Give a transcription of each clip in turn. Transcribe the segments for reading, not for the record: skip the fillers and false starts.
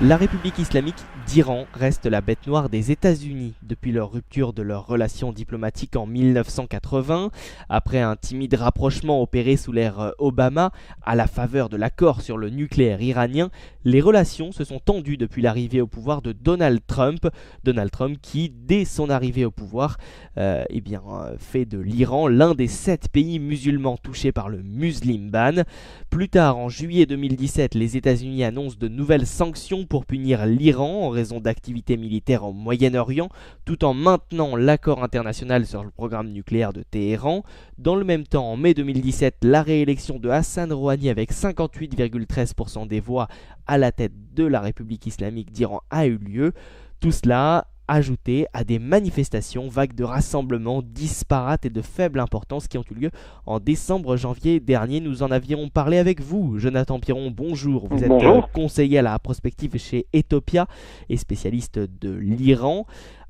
La République islamique d'Iran reste la bête noire des États-Unis depuis leur rupture de leurs relations diplomatiques en 1980. Après un timide rapprochement opéré sous l'ère Obama à la faveur de l'accord sur le nucléaire iranien, les relations se sont tendues depuis l'arrivée au pouvoir de Donald Trump. Donald Trump qui, dès son arrivée au pouvoir, fait de l'Iran l'un des 7 pays musulmans touchés par le Muslim Ban. Plus tard, en juillet 2017, les États-Unis annoncent de nouvelles sanctions pour punir l'Iran en raison d'activités militaires au Moyen-Orient, tout en maintenant l'accord international sur le programme nucléaire de Téhéran. Dans le même temps, en mai 2017, la réélection de Hassan Rouhani avec 58,13% des voix à la tête de la République islamique d'Iran a eu lieu. Tout cela ajouté à des manifestations, vagues de rassemblements disparates et de faible importance qui ont eu lieu en décembre-janvier dernier. Nous en avions parlé avec vous. Jonathan Piron, bonjour. Vous êtes conseiller à la prospective chez Etopia et spécialiste de l'Iran.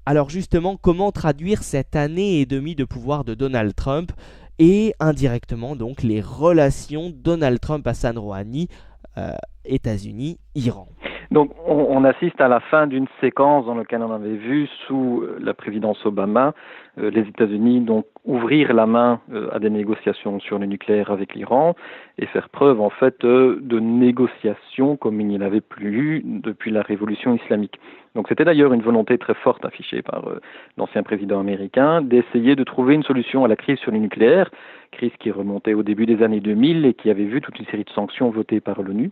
Alors justement, comment traduire cette année et demie de pouvoir de Donald Trump et indirectement donc les relations Donald Trump-Hassan Rouhani, États-Unis-Iran? Donc on assiste à la fin d'une séquence dans laquelle on avait vu sous la présidence Obama les États-Unis donc ouvrir la main à des négociations sur le nucléaire avec l'Iran et faire preuve en fait de négociations comme il n'y en avait plus eu depuis la révolution islamique. Donc c'était d'ailleurs une volonté très forte affichée par l'ancien président américain d'essayer de trouver une solution à la crise sur le nucléaire, crise qui remontait au début des années 2000 et qui avait vu toute une série de sanctions votées par l'ONU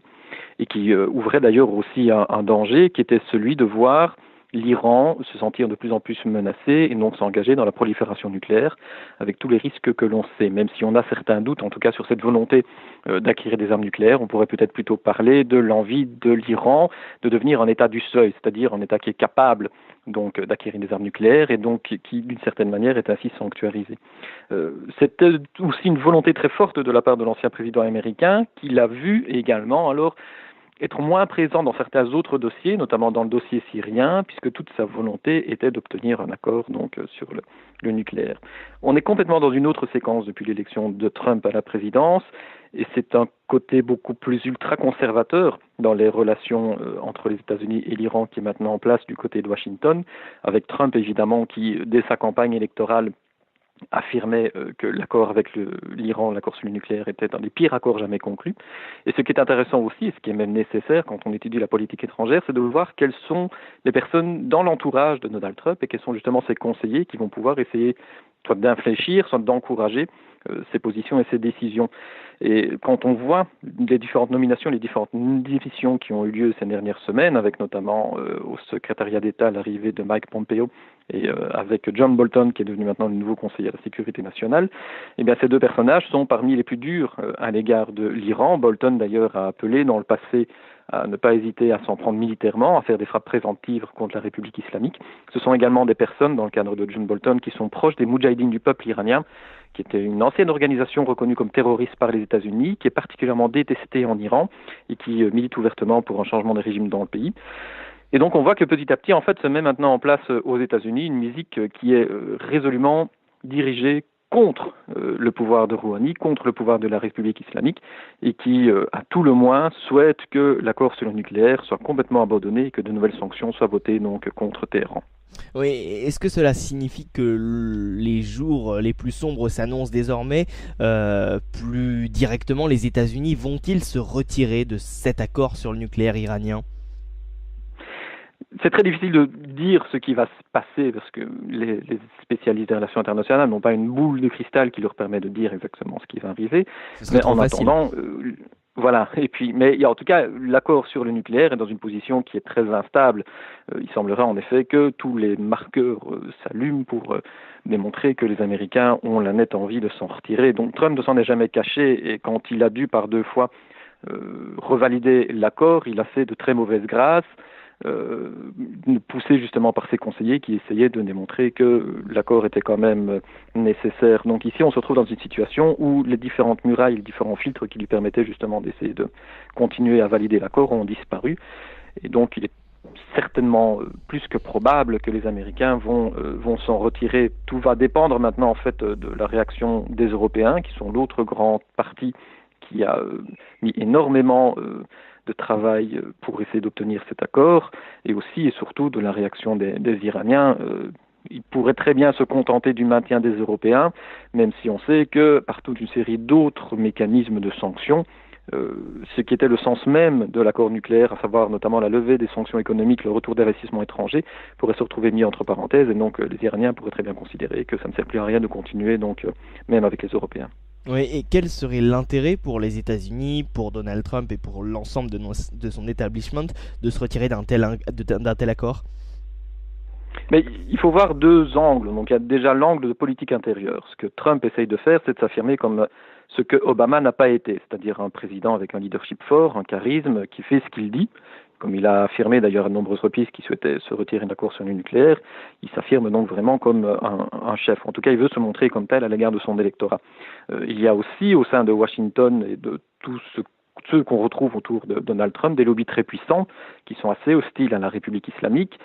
et qui ouvrait d'ailleurs aussi un danger qui était celui de voir l'Iran se sentir de plus en plus menacé et donc s'engager dans la prolifération nucléaire avec tous les risques que l'on sait. Même si on a certains doutes, en tout cas sur cette volonté d'acquérir des armes nucléaires, on pourrait peut-être plutôt parler de l'envie de l'Iran de devenir un État du seuil, c'est-à-dire un État qui est capable donc d'acquérir des armes nucléaires et donc qui d'une certaine manière est ainsi sanctuarisé. C'était aussi une volonté très forte de la part de l'ancien président américain qui l'a vu également alors être moins présent dans certains autres dossiers, notamment dans le dossier syrien, puisque toute sa volonté était d'obtenir un accord donc sur le nucléaire. On est complètement dans une autre séquence depuis l'élection de Trump à la présidence, et c'est un côté beaucoup plus ultra-conservateur dans les relations entre les États-Unis et l'Iran qui est maintenant en place du côté de Washington, avec Trump évidemment qui, dès sa campagne électorale, affirmait que l'accord avec l'Iran, l'accord sur le nucléaire, était un des pires accords jamais conclus. Et ce qui est intéressant aussi, et ce qui est même nécessaire quand on étudie la politique étrangère, c'est de voir quelles sont les personnes dans l'entourage de Donald Trump et quels sont justement ses conseillers qui vont pouvoir essayer soit d'infléchir, soit d'encourager ses positions et ses décisions. Et quand on voit les différentes nominations, les différentes divisions qui ont eu lieu ces dernières semaines, avec notamment au secrétariat d'État l'arrivée de Mike Pompeo et avec John Bolton qui est devenu maintenant le nouveau conseiller à la sécurité nationale, eh bien ces deux personnages sont parmi les plus durs à l'égard de l'Iran. Bolton d'ailleurs a appelé dans le passé à ne pas hésiter à s'en prendre militairement, à faire des frappes préventives contre la République islamique. Ce sont également des personnes, dans le cadre de John Bolton, qui sont proches des Moudjahidines du peuple iranien, qui était une ancienne organisation reconnue comme terroriste par les États-Unis, qui est particulièrement détestée en Iran et qui milite ouvertement pour un changement de régime dans le pays. Et donc on voit que petit à petit, en fait, se met maintenant en place aux États-Unis une musique qui est résolument dirigée contre le pouvoir de Rouhani, contre le pouvoir de la République islamique, et qui, à tout le moins, souhaite que l'accord sur le nucléaire soit complètement abandonné et que de nouvelles sanctions soient votées donc contre Téhéran. Oui, est-ce que cela signifie que les jours les plus sombres s'annoncent désormais? Plus directement, les États-Unis vont-ils se retirer de cet accord sur le nucléaire iranien? C'est très difficile de dire ce qui va se passer parce que les spécialistes des relations internationales n'ont pas une boule de cristal qui leur permet de dire exactement ce qui va arriver. Mais en attendant, voilà. Et puis, mais en tout cas, l'accord sur le nucléaire est dans une position qui est très instable. Il semblerait en effet que tous les marqueurs s'allument pour démontrer que les Américains ont la nette envie de s'en retirer. Donc Trump ne s'en est jamais caché et quand il a dû par 2 fois revalider l'accord, il a fait de très mauvaise grâce. Poussé justement par ses conseillers qui essayaient de démontrer que l'accord était quand même nécessaire. Donc ici, on se retrouve dans une situation où les différentes murailles, les différents filtres qui lui permettaient justement d'essayer de continuer à valider l'accord ont disparu. Et donc, il est certainement plus que probable que les Américains vont s'en retirer. Tout va dépendre maintenant en fait de la réaction des Européens, qui sont l'autre grande partie qui a mis énormément de travail pour essayer d'obtenir cet accord, et aussi et surtout de la réaction des Iraniens. Ils pourraient très bien se contenter du maintien des Européens, même si on sait que par toute une série d'autres mécanismes de sanctions, ce qui était le sens même de l'accord nucléaire, à savoir notamment la levée des sanctions économiques, le retour d'investissements étrangers, pourrait se retrouver mis entre parenthèses, et donc les Iraniens pourraient très bien considérer que ça ne sert plus à rien de continuer, donc même avec les Européens. Oui, et quel serait l'intérêt pour les États-Unis, pour Donald Trump et pour l'ensemble de son establishment de se retirer d'un tel accord? Mais il faut voir deux angles. Donc il y a déjà l'angle de politique intérieure. Ce que Trump essaye de faire, c'est de s'affirmer comme ce que Obama n'a pas été, c'est-à-dire un président avec un leadership fort, un charisme, qui fait ce qu'il dit. Comme il a affirmé d'ailleurs à de nombreuses reprises qu'il souhaitait se retirer d'un accord sur le nucléaire, il s'affirme donc vraiment comme un chef. En tout cas, il veut se montrer comme tel à l'égard de son électorat. Il y a aussi au sein de Washington et de tous ceux qu'on retrouve autour de Donald Trump, des lobbies très puissants qui sont assez hostiles à la République islamique.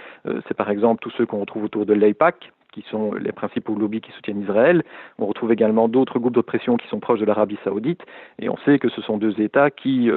C'est par exemple tous ceux qu'on retrouve autour de l'AIPAC, qui sont les principaux lobbies qui soutiennent Israël. On retrouve également d'autres groupes d'oppression qui sont proches de l'Arabie saoudite. Et on sait que ce sont deux États qui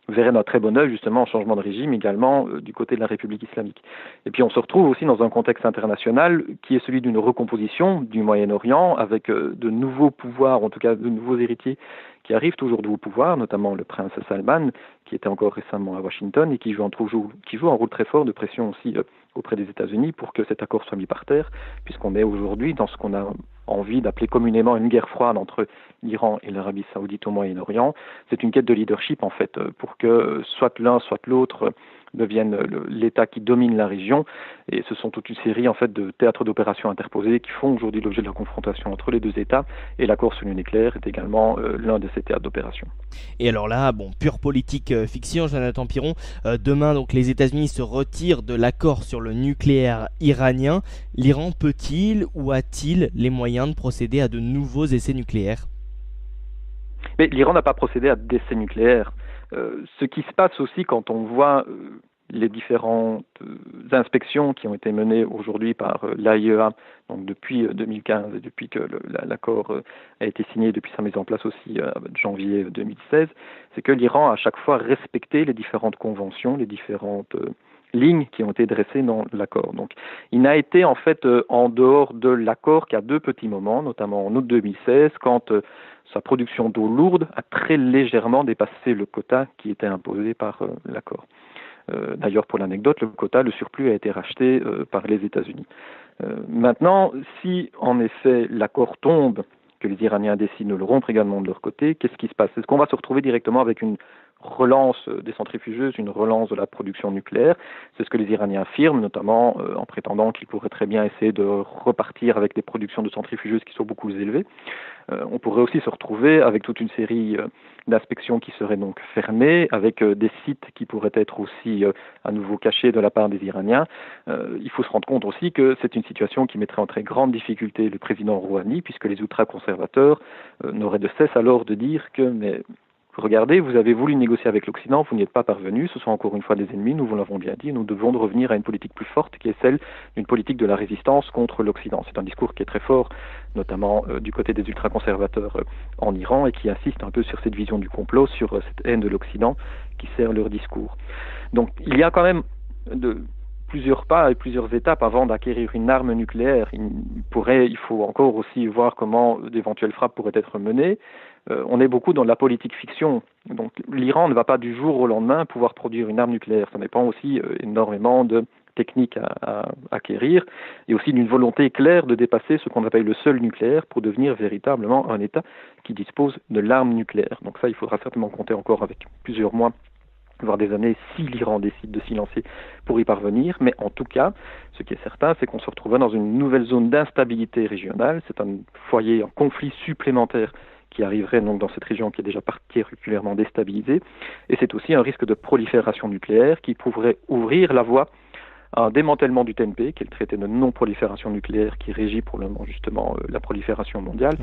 verraient d'un très bon œil justement un changement de régime également du côté de la République islamique. Et puis on se retrouve aussi dans un contexte international qui est celui d'une recomposition du Moyen-Orient avec de nouveaux pouvoirs, en tout cas de nouveaux héritiers qui arrivent toujours au pouvoir, notamment le prince Salman, qui était encore récemment à Washington et qui joue un rôle très fort de pression aussi auprès des États-Unis pour que cet accord soit mis par terre, puisqu'on est aujourd'hui dans ce qu'on a envie d'appeler communément une guerre froide entre l'Iran et l'Arabie saoudite au Moyen-Orient. C'est une quête de leadership en fait, pour que soit l'un, soit l'autre deviennent l'État qui domine la région. Et ce sont toute une série en fait de théâtres d'opérations interposés qui font aujourd'hui l'objet de la confrontation entre les deux États. Et l'accord sur le nucléaire est également l'un de ces théâtres d'opérations. Et alors là, pure politique fiction, Jonathan Piron. Demain, donc, les États-Unis se retirent de l'accord sur le nucléaire iranien. L'Iran peut-il ou a-t-il les moyens de procéder à de nouveaux essais nucléaires? Mais l'Iran n'a pas procédé à d'essais nucléaires. Ce qui se passe aussi quand on voit les différentes inspections qui ont été menées aujourd'hui par l'AIEA, donc depuis 2015 et depuis que l'accord a été signé, depuis sa mise en place aussi janvier 2016, c'est que l'Iran a à chaque fois respecté les différentes conventions, les différentes lignes qui ont été dressées dans l'accord. Donc, il n'a été en fait en dehors de l'accord qu'à deux petits moments, notamment en août 2016, quand sa production d'eau lourde a très légèrement dépassé le quota qui était imposé par l'accord. D'ailleurs, pour l'anecdote, le surplus a été racheté par les États-Unis. Maintenant, si en effet l'accord tombe, que les Iraniens décident de le rompre également de leur côté, qu'est-ce qui se passe? Est-ce qu'on va se retrouver directement avec une relance des centrifugeuses, une relance de la production nucléaire? C'est ce que les Iraniens affirment, notamment en prétendant qu'ils pourraient très bien essayer de repartir avec des productions de centrifugeuses qui sont beaucoup plus élevées. On pourrait aussi se retrouver avec toute une série d'inspections qui seraient donc fermées, avec des sites qui pourraient être aussi à nouveau cachés de la part des Iraniens. Il faut se rendre compte aussi que c'est une situation qui mettrait en très grande difficulté le président Rouhani, puisque les ultra-conservateurs n'auraient de cesse alors de dire que mais regardez, vous avez voulu négocier avec l'Occident, vous n'y êtes pas parvenu, ce sont encore une fois des ennemis, nous vous l'avons bien dit, nous devons revenir à une politique plus forte qui est celle d'une politique de la résistance contre l'Occident. C'est un discours qui est très fort, notamment du côté des ultra-conservateurs en Iran et qui insiste un peu sur cette vision du complot, sur cette haine de l'Occident qui sert leur discours. Donc il y a quand même plusieurs pas et plusieurs étapes avant d'acquérir une arme nucléaire. Il faut encore aussi voir comment d'éventuelles frappes pourraient être menées. On est beaucoup dans la politique fiction. Donc l'Iran ne va pas du jour au lendemain pouvoir produire une arme nucléaire. Ça dépend aussi énormément de techniques à acquérir et aussi d'une volonté claire de dépasser ce qu'on appelle le seuil nucléaire pour devenir véritablement un État qui dispose de l'arme nucléaire. Donc ça, il faudra certainement compter encore avec plusieurs mois, voire des années, si l'Iran décide de s'y lancer pour y parvenir. Mais en tout cas, ce qui est certain, c'est qu'on se retrouve dans une nouvelle zone d'instabilité régionale. C'est un foyer, un conflit supplémentaire qui arriverait donc dans cette région qui est déjà particulièrement déstabilisée. Et c'est aussi un risque de prolifération nucléaire qui pourrait ouvrir la voie à un démantèlement du TNP, qui est le traité de non-prolifération nucléaire qui régit pour le moment justement la prolifération mondiale,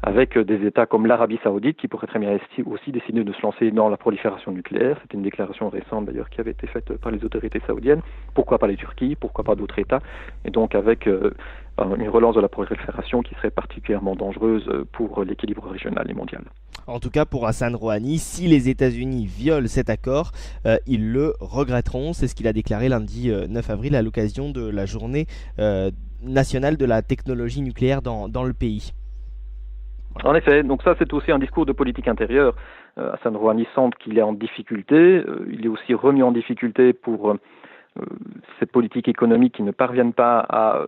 avec des États comme l'Arabie saoudite qui pourraient très bien aussi décider de se lancer dans la prolifération nucléaire. C'était une déclaration récente d'ailleurs qui avait été faite par les autorités saoudiennes. Pourquoi pas les Turquie, pourquoi pas d'autres États? Et donc avec une relance de la prolifération qui serait particulièrement dangereuse pour l'équilibre régional et mondial. En tout cas, pour Hassan Rouhani, si les États-Unis violent cet accord, ils le regretteront. C'est ce qu'il a déclaré lundi 9 avril à l'occasion de la journée nationale de la technologie nucléaire dans le pays. En effet, donc ça c'est aussi un discours de politique intérieure. Hassan Rouhani semble qu'il est en difficulté, il est aussi remis en difficulté pour ces politiques économiques qui ne parviennent pas à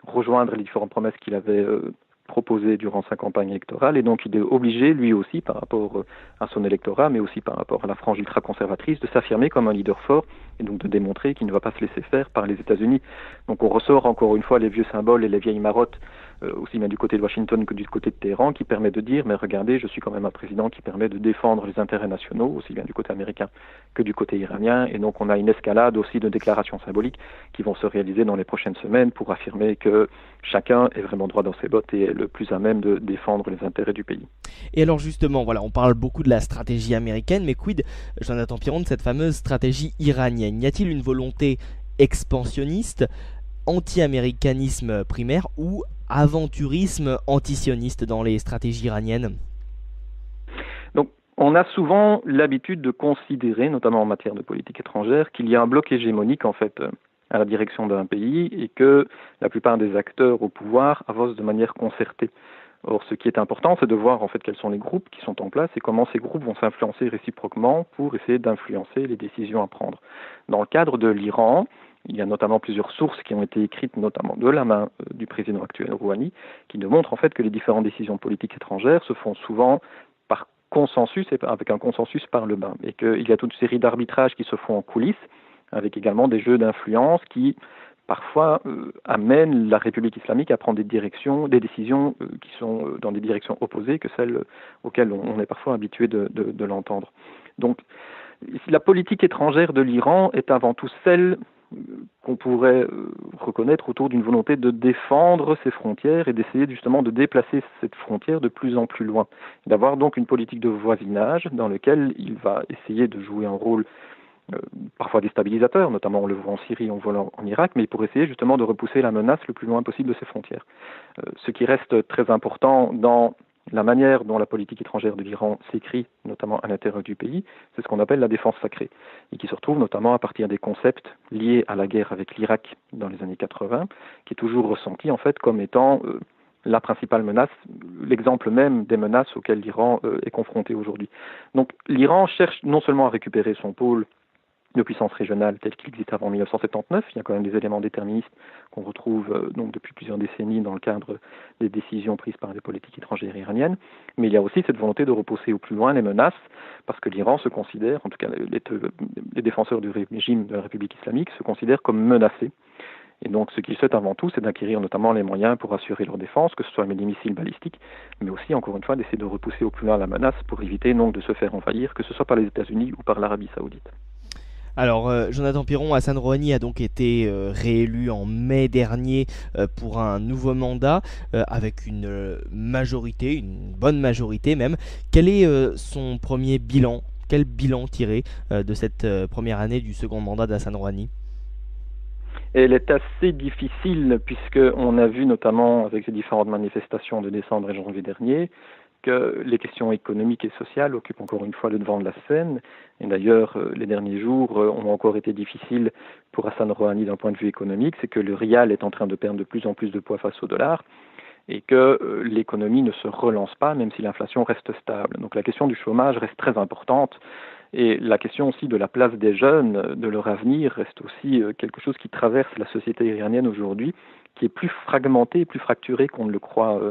rejoindre les différentes promesses qu'il avait proposées durant sa campagne électorale, et donc il est obligé, lui aussi, par rapport à son électorat, mais aussi par rapport à la frange ultra-conservatrice, de s'affirmer comme un leader fort, et donc de démontrer qu'il ne va pas se laisser faire par les États-Unis. Donc on ressort encore une fois les vieux symboles et les vieilles marottes, aussi bien du côté de Washington que du côté de Téhéran, qui permet de dire, mais regardez, je suis quand même un président qui permet de défendre les intérêts nationaux, aussi bien du côté américain que du côté iranien, et donc on a une escalade aussi de déclarations symboliques qui vont se réaliser dans les prochaines semaines pour affirmer que chacun est vraiment droit dans ses bottes et est le plus à même de défendre les intérêts du pays. Et alors justement, voilà, on parle beaucoup de la stratégie américaine, mais quid, Jonathan Piron, de cette fameuse stratégie iranienne? Y a-t-il une volonté expansionniste, anti-américanisme primaire ou aventurisme antisioniste dans les stratégies iraniennes? Donc, on a souvent l'habitude de considérer, notamment en matière de politique étrangère, qu'il y a un bloc hégémonique en fait à la direction d'un pays et que la plupart des acteurs au pouvoir avancent de manière concertée. Or, ce qui est important, c'est de voir en fait quels sont les groupes qui sont en place et comment ces groupes vont s'influencer réciproquement pour essayer d'influencer les décisions à prendre. Dans le cadre de l'Iran, il y a notamment plusieurs sources qui ont été écrites, notamment de la main du président actuel Rouhani, qui nous montrent en fait que les différentes décisions politiques étrangères se font souvent par consensus et avec un consensus par le bas, et qu'il y a toute une série d'arbitrages qui se font en coulisses, avec également des jeux d'influence qui parfois amènent la République islamique à prendre des décisions qui sont dans des directions opposées que celles auxquelles on est parfois habitué de l'entendre. Donc la politique étrangère de l'Iran est avant tout celle qu'on pourrait reconnaître autour d'une volonté de défendre ses frontières et d'essayer justement de déplacer cette frontière de plus en plus loin. D'avoir donc une politique de voisinage dans laquelle il va essayer de jouer un rôle parfois déstabilisateur, notamment on le voit en Syrie, on le voit en Irak, mais pour essayer justement de repousser la menace le plus loin possible de ses frontières. Ce qui reste très important dans la manière dont la politique étrangère de l'Iran s'écrit, notamment à l'intérieur du pays, c'est ce qu'on appelle la défense sacrée, et qui se retrouve notamment à partir des concepts liés à la guerre avec l'Irak dans les années 80, qui est toujours ressenti en fait comme étant la principale menace, l'exemple même des menaces auxquelles l'Iran est confronté aujourd'hui. Donc l'Iran cherche non seulement à récupérer son pôle de puissance régionale telle qu'il existe avant 1979. Il y a quand même des éléments déterministes qu'on retrouve donc depuis plusieurs décennies dans le cadre des décisions prises par les politiques étrangères iraniennes. Mais il y a aussi cette volonté de repousser au plus loin les menaces, parce que l'Iran se considère, en tout cas les défenseurs du régime de la République islamique se considèrent comme menacés. Et donc ce qu'ils souhaitent avant tout, c'est d'acquérir notamment les moyens pour assurer leur défense, que ce soit avec des missiles balistiques, mais aussi, encore une fois, d'essayer de repousser au plus loin la menace pour éviter donc de se faire envahir, que ce soit par les États-Unis ou par l'Arabie saoudite. Alors, Jonathan Piron, Hassan Rouhani a donc été réélu en mai dernier pour un nouveau mandat avec une majorité, une bonne majorité même. Quel est son premier bilan? Quel bilan tirer de cette première année du second mandat d'Hassan Rouhani? Elle est assez difficile puisqu'on a vu notamment avec les différentes manifestations de décembre et janvier dernier que les questions économiques et sociales occupent encore une fois le devant de la scène. Et d'ailleurs, les derniers jours ont encore été difficiles pour Hassan Rouhani d'un point de vue économique. C'est que le rial est en train de perdre de plus en plus de poids face au dollar et que l'économie ne se relance pas, même si l'inflation reste stable. Donc la question du chômage reste très importante. Et la question aussi de la place des jeunes, de leur avenir, reste aussi quelque chose qui traverse la société iranienne aujourd'hui, qui est plus fragmentée, plus fracturée qu'on ne le croit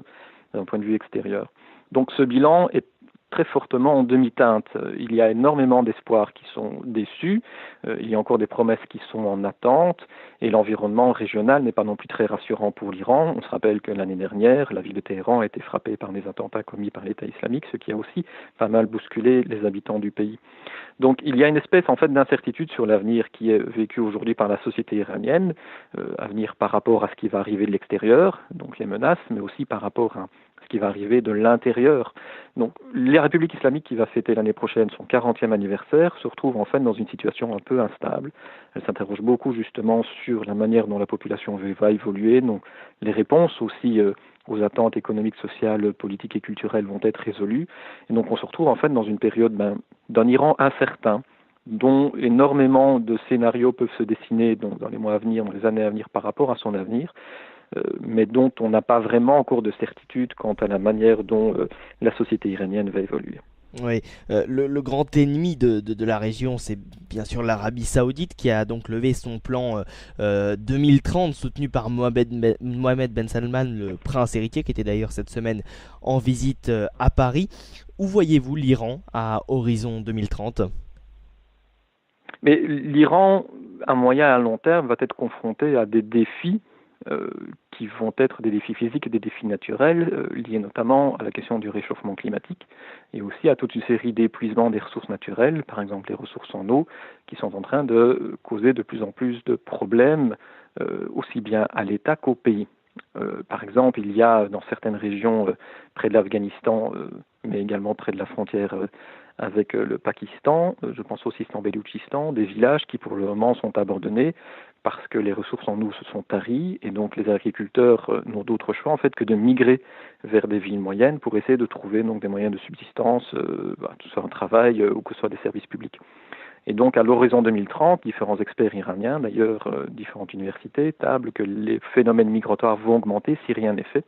d'un point de vue extérieur. Donc ce bilan est très fortement en demi-teinte. Il y a énormément d'espoirs qui sont déçus, il y a encore des promesses qui sont en attente, et l'environnement régional n'est pas non plus très rassurant pour l'Iran. On se rappelle que l'année dernière, la ville de Téhéran a été frappée par des attentats commis par l'État islamique, ce qui a aussi pas mal bousculé les habitants du pays. Donc il y a une espèce en fait d'incertitude sur l'avenir qui est vécu aujourd'hui par la société iranienne, avenir par rapport à ce qui va arriver de l'extérieur, donc les menaces, mais aussi par rapport ce qui va arriver de l'intérieur. Donc la République islamique qui va fêter l'année prochaine son 40e anniversaire se retrouve en fait dans une situation un peu instable. Elle s'interroge beaucoup justement sur la manière dont la population va évoluer, donc les réponses aussi aux attentes économiques, sociales, politiques et culturelles vont être résolues. Et donc on se retrouve en fait dans une période d'un Iran incertain, dont énormément de scénarios peuvent se dessiner donc, dans les mois à venir, dans les années à venir par rapport à son avenir, mais dont on n'a pas vraiment encore de certitude quant à la manière dont la société iranienne va évoluer. Oui, le grand ennemi de la région, c'est bien sûr l'Arabie Saoudite qui a donc levé son plan 2030 soutenu par Mohammed Ben Salman, le prince héritier, qui était d'ailleurs cette semaine en visite à Paris. Où voyez-vous l'Iran à horizon 2030 ? Mais l'Iran, à moyen et à long terme, va être confronté à des défis qui vont être des défis physiques et des défis naturels, liés notamment à la question du réchauffement climatique et aussi à toute une série d'épuisements des ressources naturelles, par exemple les ressources en eau, qui sont en train de causer de plus en plus de problèmes, aussi bien à l'État qu'au pays. Par exemple, il y a dans certaines régions près de l'Afghanistan, mais également près de la frontière avec le Pakistan, je pense aussi en Beloutchistan, des villages qui pour le moment sont abandonnés parce que les ressources en eau se sont taries et donc les agriculteurs n'ont d'autre choix en fait que de migrer vers des villes moyennes pour essayer de trouver donc des moyens de subsistance, que ce soit un travail ou que ce soit des services publics. Et donc à l'horizon 2030, différents experts iraniens, d'ailleurs différentes universités, tablent que les phénomènes migratoires vont augmenter si rien n'est fait.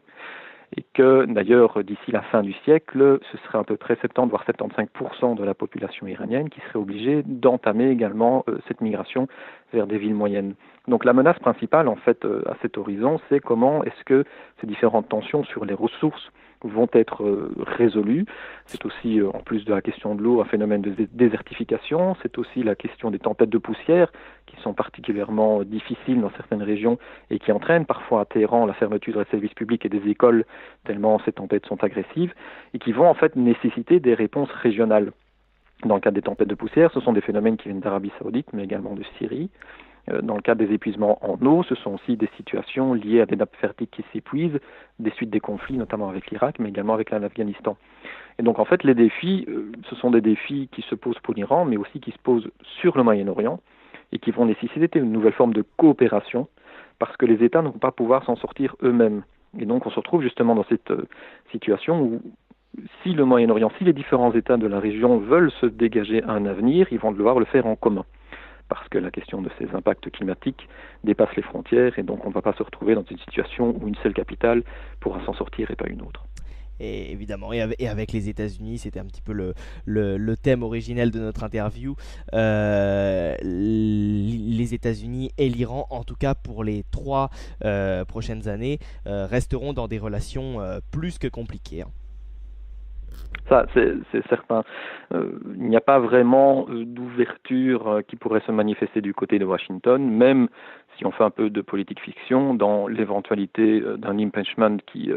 Et que d'ailleurs d'ici la fin du siècle, ce serait à peu près 70 voire 75% de la population iranienne qui serait obligée d'entamer également cette migration vers des villes moyennes. Donc la menace principale en fait à cet horizon, c'est comment est-ce que ces différentes tensions sur les ressources vont être résolues. C'est aussi, en plus de la question de l'eau, un phénomène de désertification. C'est aussi la question des tempêtes de poussière qui sont particulièrement difficiles dans certaines régions et qui entraînent parfois à Téhéran la fermeture des services publics et des écoles tellement ces tempêtes sont agressives et qui vont en fait nécessiter des réponses régionales. Dans le cas des tempêtes de poussière, ce sont des phénomènes qui viennent d'Arabie Saoudite mais également de Syrie. Dans le cas des épuisements en eau, ce sont aussi des situations liées à des nappes phréatiques qui s'épuisent, des suites des conflits, notamment avec l'Irak, mais également avec l'Afghanistan. Et donc en fait, les défis, ce sont des défis qui se posent pour l'Iran, mais aussi qui se posent sur le Moyen-Orient, et qui vont nécessiter une nouvelle forme de coopération, parce que les États ne vont pas pouvoir s'en sortir eux-mêmes. Et donc on se retrouve justement dans cette situation où si le Moyen-Orient, si les différents États de la région veulent se dégager un avenir, ils vont devoir le faire en commun. Parce que la question de ces impacts climatiques dépasse les frontières et donc on ne va pas se retrouver dans une situation où une seule capitale pourra s'en sortir et pas une autre. Et évidemment, et avec les États-Unis, c'était un petit peu le thème originel de notre interview. Les États-Unis et l'Iran, en tout cas pour les 3 prochaines années, resteront dans des relations plus que compliquées. Ça, c'est certain. Il n'y a pas vraiment d'ouverture qui pourrait se manifester du côté de Washington, même si on fait un peu de politique fiction, dans l'éventualité d'un impeachment qui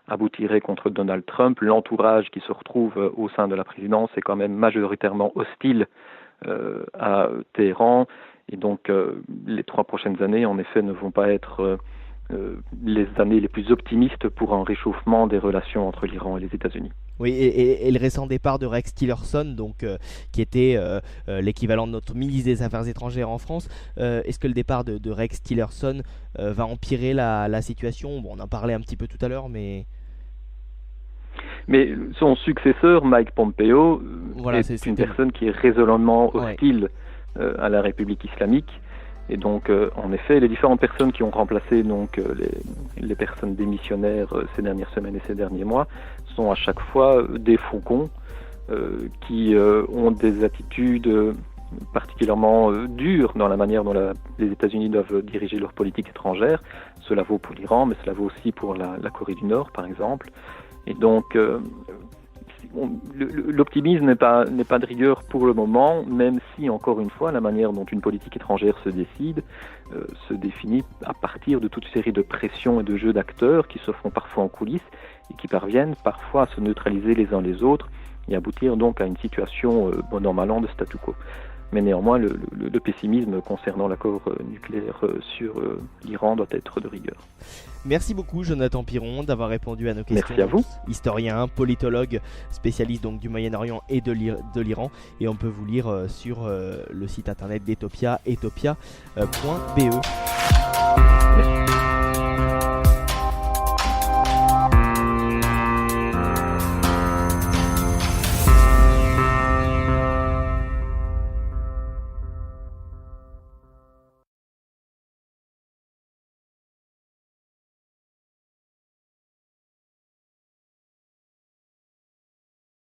aboutirait contre Donald Trump. L'entourage qui se retrouve au sein de la présidence est quand même majoritairement hostile à Téhéran. Et donc, les 3 prochaines années, en effet, ne vont pas être les années les plus optimistes pour un réchauffement des relations entre l'Iran et les États-Unis. Oui, et le récent départ de Rex Tillerson, donc, qui était l'équivalent de notre ministre des Affaires étrangères en France, est-ce que le départ de Rex Tillerson va empirer la situation ? Bon, on en parlait un petit peu tout à l'heure, mais son successeur, Mike Pompeo, est une personne qui est résolument hostile à la République islamique. Et donc, en effet, les différentes personnes qui ont remplacé donc, les personnes démissionnaires ces dernières semaines et ces derniers mois sont à chaque fois des faucons qui ont des attitudes particulièrement dures dans la manière dont les États-Unis doivent diriger leur politique étrangère. Cela vaut pour l'Iran, mais cela vaut aussi pour la Corée du Nord, par exemple. Et donc, l'optimisme n'est pas de rigueur pour le moment, même si, encore une fois, la manière dont une politique étrangère se décide se définit à partir de toute une série de pressions et de jeux d'acteurs qui se font parfois en coulisses et qui parviennent parfois à se neutraliser les uns les autres et aboutir donc à une situation bon an mal an de statu quo. mais néanmoins le pessimisme concernant l'accord nucléaire sur l'Iran doit être de rigueur. Merci beaucoup Jonathan Piron d'avoir répondu à nos questions. Merci à vous. Historien, politologue, spécialiste donc du Moyen-Orient et de l'Iran. Et on peut vous lire sur le site internet d'Etopia, etopia.be.